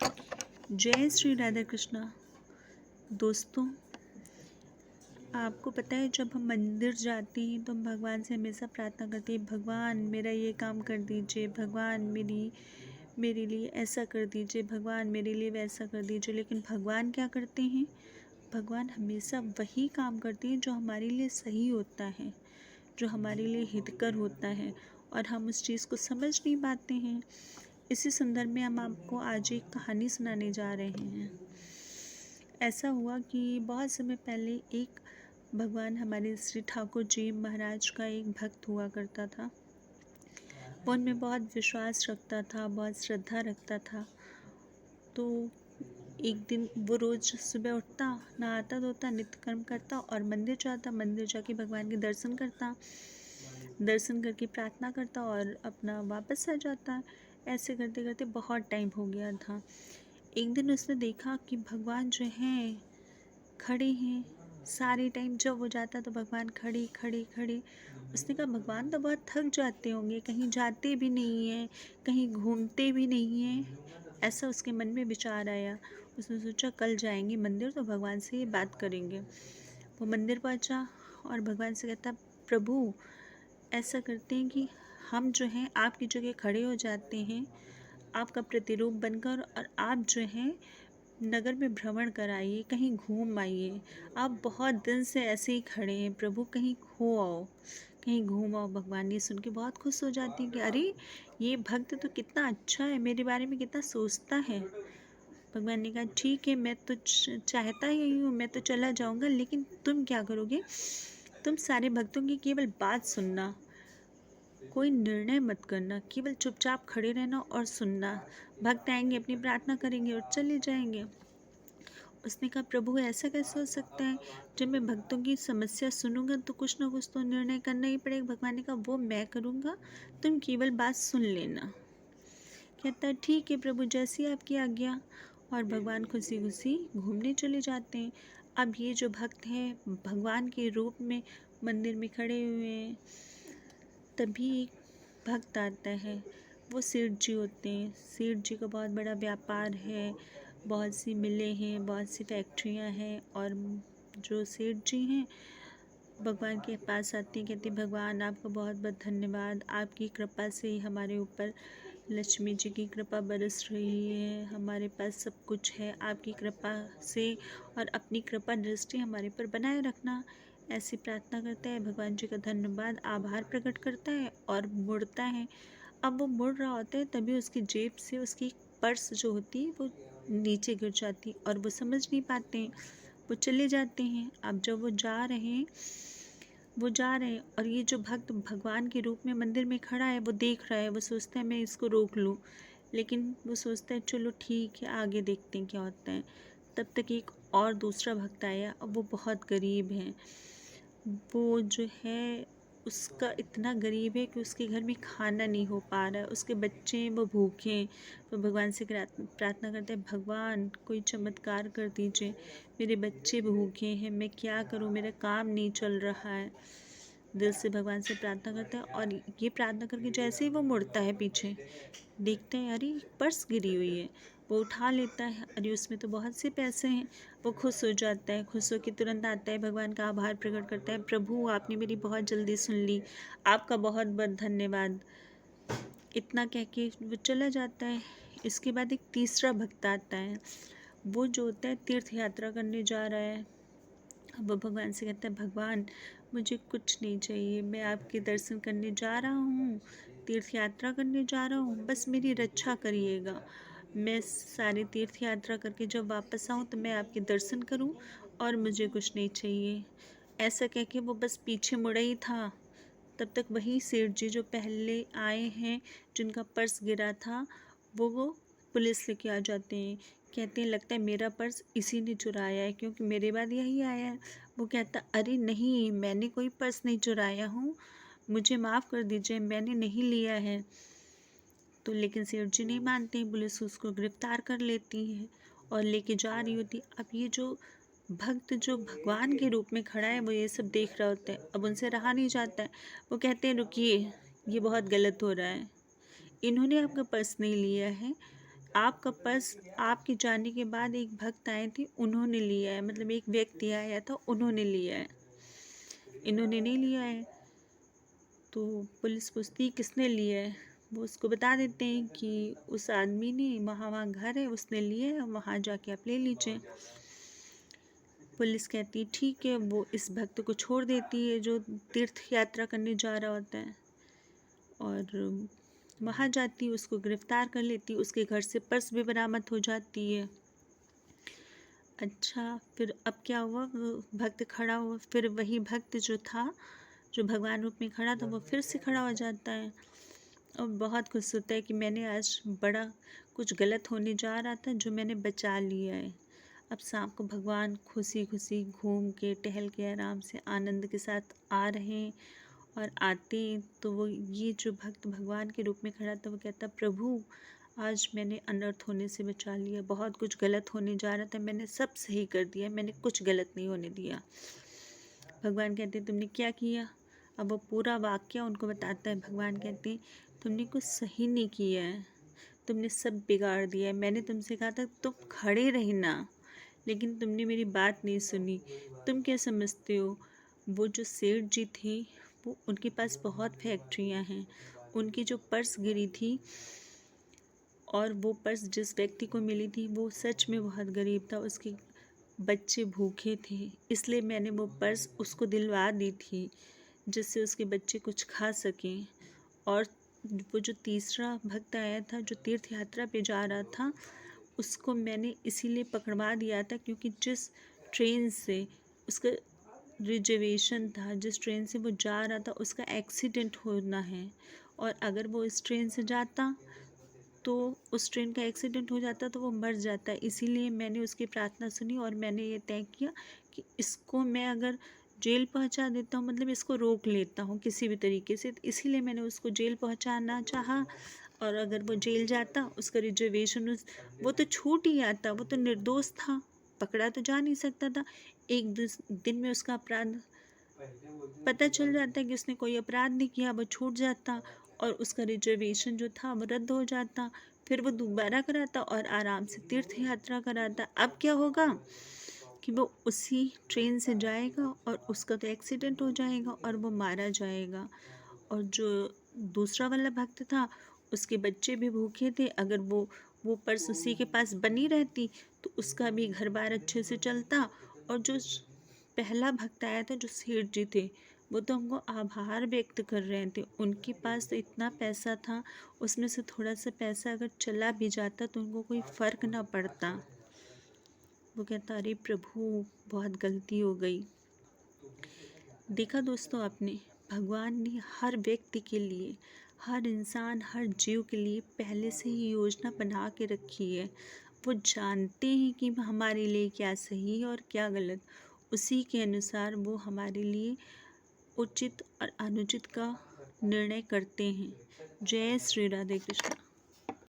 जय श्री राधा कृष्णा। दोस्तों, आपको पता है जब हम मंदिर जाते हैं तो हम भगवान से हमेशा प्रार्थना करते हैं, भगवान मेरा ये काम कर दीजिए, भगवान मेरे लिए ऐसा कर दीजिए, भगवान मेरे लिए वैसा कर दीजिए। लेकिन भगवान क्या करते हैं? भगवान हमेशा वही काम करते हैं जो हमारे लिए सही होता है, जो हमारे लिए हितकर होता है, और हम उस चीज़ को समझ नहीं पाते हैं। इसी संदर्भ में हम आपको आज एक कहानी सुनाने जा रहे हैं। ऐसा हुआ कि बहुत समय पहले एक भगवान हमारे श्री ठाकुर जी महाराज का एक भक्त हुआ करता था। वो उनमें बहुत विश्वास रखता था, बहुत श्रद्धा रखता था। तो एक दिन वो रोज़ सुबह उठता, नहाता धोता, नित्य कर्म करता और मंदिर जाता। मंदिर जाके भगवान के दर्शन करता, दर्शन करके प्रार्थना करता और अपना वापस आ जाता। ऐसे करते करते बहुत टाइम हो गया था। एक दिन उसने देखा कि भगवान जो हैं खड़े हैं। सारे टाइम जब वो जाता तो भगवान खड़े खड़े खड़े। उसने कहा भगवान तो बहुत थक जाते होंगे, कहीं जाते भी नहीं हैं, कहीं घूमते भी नहीं हैं। ऐसा उसके मन में विचार आया। उसने सोचा कल जाएंगे मंदिर तो भगवान से ये बात करेंगे। वो मंदिर पहुंचा और भगवान से कहता, प्रभु ऐसा करते हैं कि हम जो हैं आपकी जगह खड़े हो जाते हैं, आपका प्रतिरूप बनकर, और आप जो हैं नगर में भ्रमण कराइए, कहीं घूम आइए। आप बहुत दिन से ऐसे ही खड़े हैं प्रभु, कहीं खो आओ, कहीं घूम आओ। भगवान ये सुन के बहुत खुश हो जाती है कि अरे ये भक्त तो कितना अच्छा है, मेरे बारे में कितना सोचता है। भगवान ने कहा ठीक है, मैं तो चाहता ही हूँ, मैं तो चला जाऊँगा, लेकिन तुम क्या करोगे? तुम सारे भक्तों की केवल बात सुनना, कोई निर्णय मत करना, केवल चुपचाप खड़े रहना और सुनना। भक्त आएंगे, अपनी प्रार्थना करेंगे और चले जाएंगे। उसने कहा प्रभु ऐसा कैसे हो सकता है? जब मैं भक्तों की समस्या सुनूंगा तो कुछ ना कुछ तो निर्णय करना ही पड़ेगा। भगवान ने कहा वो मैं करूँगा, तुम केवल बात सुन लेना। कहता है ठीक है प्रभु, जैसी आपकी आज्ञा। और भगवान खुशी खुशी घूमने चले जाते हैं। अब ये जो भक्त हैं भगवान के रूप में मंदिर में खड़े हुए हैं। तभी एक भक्त आता है। वो सेठ जी होते हैं। सेठ जी का बहुत बड़ा व्यापार है, बहुत सी मिलें हैं, बहुत सी फैक्ट्रियां हैं। और जो सेठ जी हैं भगवान के पास आते हैं, कहते हैं भगवान आपका बहुत बहुत धन्यवाद, आपकी कृपा से ही हमारे ऊपर लक्ष्मी जी की कृपा बरस रही है, हमारे पास सब कुछ है, आपकी कृपा से, और अपनी कृपा दृष्टि हमारे पर बनाए रखना। ऐसी प्रार्थना करता है, भगवान जी का धन्यवाद आभार प्रकट करता है और मुड़ता है। अब वो मुड़ रहा होता है, तभी उसकी जेब से उसकी एक पर्स जो होती है वो नीचे गिर जाती है और वो समझ नहीं पाते हैं, वो चले जाते हैं। अब जब वो जा रहे हैं और ये जो भक्त भगवान के रूप में मंदिर में खड़ा है वो देख रहा है, वो सोचता है मैं इसको रोक लूँ, लेकिन वो सोचता है चलो ठीक है आगे देखते हैं क्या होता है। तब तक एक और दूसरा भक्त आया। अब वो बहुत गरीब है। वो जो है उसका इतना गरीब है कि उसके घर में खाना नहीं हो पा रहा है, उसके बच्चे हैं वो भूखे हैं। तो भगवान से प्रार्थना करते हैं भगवान कोई चमत्कार कर दीजिए, मेरे बच्चे भूखे हैं, मैं क्या करूं, मेरा काम नहीं चल रहा है। दिल से भगवान से प्रार्थना करता है और ये प्रार्थना करके जैसे ही वो मुड़ता है पीछे, देखते हैं अरे पर्स गिरी हुई है। वो उठा लेता है, अरे उसमें तो बहुत से पैसे हैं। वो खुश हो जाता है, खुश होकर तुरंत आता है, भगवान का आभार प्रकट करता है, प्रभु आपने मेरी बहुत जल्दी सुन ली, आपका बहुत बहुत धन्यवाद। इतना कह के वो चला जाता है। इसके बाद एक तीसरा भक्त आता है। वो जो होता है तीर्थ यात्रा करने जा रहा है। अब वो भगवान से कहता है भगवान मुझे कुछ नहीं चाहिए, मैं आपके दर्शन करने जा रहा हूँ, तीर्थ यात्रा करने जा रहा हूँ, बस मेरी रक्षा करिएगा। मैं सारी तीर्थ यात्रा करके जब वापस आऊँ तो मैं आपके दर्शन करूँ और मुझे कुछ नहीं चाहिए। ऐसा कह के वो बस पीछे मुड़ा ही था। तब तक वही सेठ जी जो पहले आए हैं, जिनका पर्स गिरा था, वो पुलिस लेके आ जाते हैं। कहते हैं लगता है मेरा पर्स इसी ने चुराया है, क्योंकि मेरे बाद यही आया है। वो कहता अरे नहीं, मैंने कोई पर्स नहीं चुराया हूँ, मुझे माफ़ कर दीजिए, मैंने नहीं लिया है। तो लेकिन सेठ जी नहीं मानते हैं, पुलिस उसको गिरफ्तार कर लेती है और लेके जा रही होती। अब ये जो भक्त जो भगवान के रूप में खड़ा है वो ये सब देख रहा होता है। अब उनसे रहा नहीं जाता है। वो कहते हैं रुकिए, ये बहुत गलत हो रहा है, इन्होंने आपका पर्स नहीं लिया है, आपका पर्स आपके जाने के बाद एक भक्त आए थे, उन्होंने लिया है, मतलब एक व्यक्ति आया था, उन्होंने लिया है, इन्होंने नहीं लिया है। तो पुलिस पूछती किसने लिया है, वो उसको बता देते हैं कि उस आदमी ने, वहाँ घर है, उसने लिए है, वहाँ जाके आप ले लीजिए। पुलिस कहती है ठीक है, वो इस भक्त को छोड़ देती है जो तीर्थ यात्रा करने जा रहा होता है, और वहाँ जाती है, उसको गिरफ्तार कर लेती है, उसके घर से पर्स भी बरामद हो जाती है। अच्छा, फिर अब क्या हुआ, वो भक्त खड़ा हुआ, फिर वही भक्त जो था, जो भगवान रूप में खड़ा था, वो फिर से खड़ा हो जाता है और बहुत खुश होता है कि मैंने आज बड़ा कुछ गलत होने जा रहा था जो मैंने बचा लिया है। अब शाम को भगवान खुशी खुशी घूम के टहल के आराम से आनंद के साथ आ रहे हैं, और आते हैं तो वो ये जो भक्त भगवान के रूप में खड़ा था, वो कहता प्रभु आज मैंने अनर्थ होने से बचा लिया, बहुत कुछ गलत होने जा रहा था, मैंने सब सही कर दिया, मैंने कुछ गलत नहीं होने दिया। भगवान कहते तुमने क्या किया, अब वो पूरा वाक्य उनको बताता है। भगवान कहते हैं तुमने कुछ सही नहीं किया है, तुमने सब बिगाड़ दिया है। मैंने तुमसे कहा था तुम खड़े रहना, लेकिन तुमने मेरी बात नहीं सुनी। तुम क्या समझते हो, वो जो सेठ जी थे, वो उनके पास बहुत फैक्ट्रियां हैं, उनकी जो पर्स गिरी थी और वो पर्स जिस व्यक्ति को मिली थी वो सच में बहुत गरीब था, उसके बच्चे भूखे थे, इसलिए मैंने वो पर्स उसको दिलवा दी थी जिससे उसके बच्चे कुछ खा सकें। और वो जो तीसरा भक्त आया था जो तीर्थ यात्रा पे जा रहा था, उसको मैंने इसीलिए पकड़वा दिया था क्योंकि जिस ट्रेन से उसका रिजर्वेशन था, जिस ट्रेन से वो जा रहा था, उसका एक्सीडेंट होना है, और अगर वो इस ट्रेन से जाता तो उस ट्रेन का एक्सीडेंट हो जाता तो वो मर जाता। इसीलिए मैंने उसकी प्रार्थना सुनी और मैंने ये तय किया कि इसको मैं अगर जेल पहुंचा देता हूँ, मतलब इसको रोक लेता हूँ किसी भी तरीके से, तो इसीलिए मैंने उसको जेल पहुंचाना चाहा। और अगर वो जेल जाता, उसका रिजर्वेशन वो तो छूट ही आता, वो तो निर्दोष था, पकड़ा तो जा नहीं सकता था। एक दिन में उसका अपराध पता चल जाता कि उसने कोई अपराध नहीं किया, वो छूट जाता और उसका रिजर्वेशन जो था वो रद्द हो जाता। फिर वो दोबारा कराता और आराम से तीर्थ यात्रा कराता। अब क्या होगा कि वो उसी ट्रेन से जाएगा और उसका तो एक्सीडेंट हो जाएगा और वो मारा जाएगा। और जो दूसरा वाला भक्त था, उसके बच्चे भी भूखे थे, अगर वो पर्स उसी के पास बनी रहती तो उसका भी घर बार अच्छे से चलता। और जो पहला भक्त आया था जो सेठ जी थे, वो तो हमको आभार व्यक्त कर रहे थे, उनके पास तो इतना पैसा था, उसमें से थोड़ा सा पैसा अगर चला भी जाता तो उनको कोई फ़र्क ना पड़ता। वो कहता अरे प्रभु बहुत गलती हो गई। देखा दोस्तों आपने, भगवान ने हर व्यक्ति के लिए, हर इंसान, हर जीव के लिए पहले से ही योजना बना के रखी है। वो जानते हैं कि हमारे लिए क्या सही है और क्या गलत, उसी के अनुसार वो हमारे लिए उचित और अनुचित का निर्णय करते हैं। जय श्री राधे कृष्ण।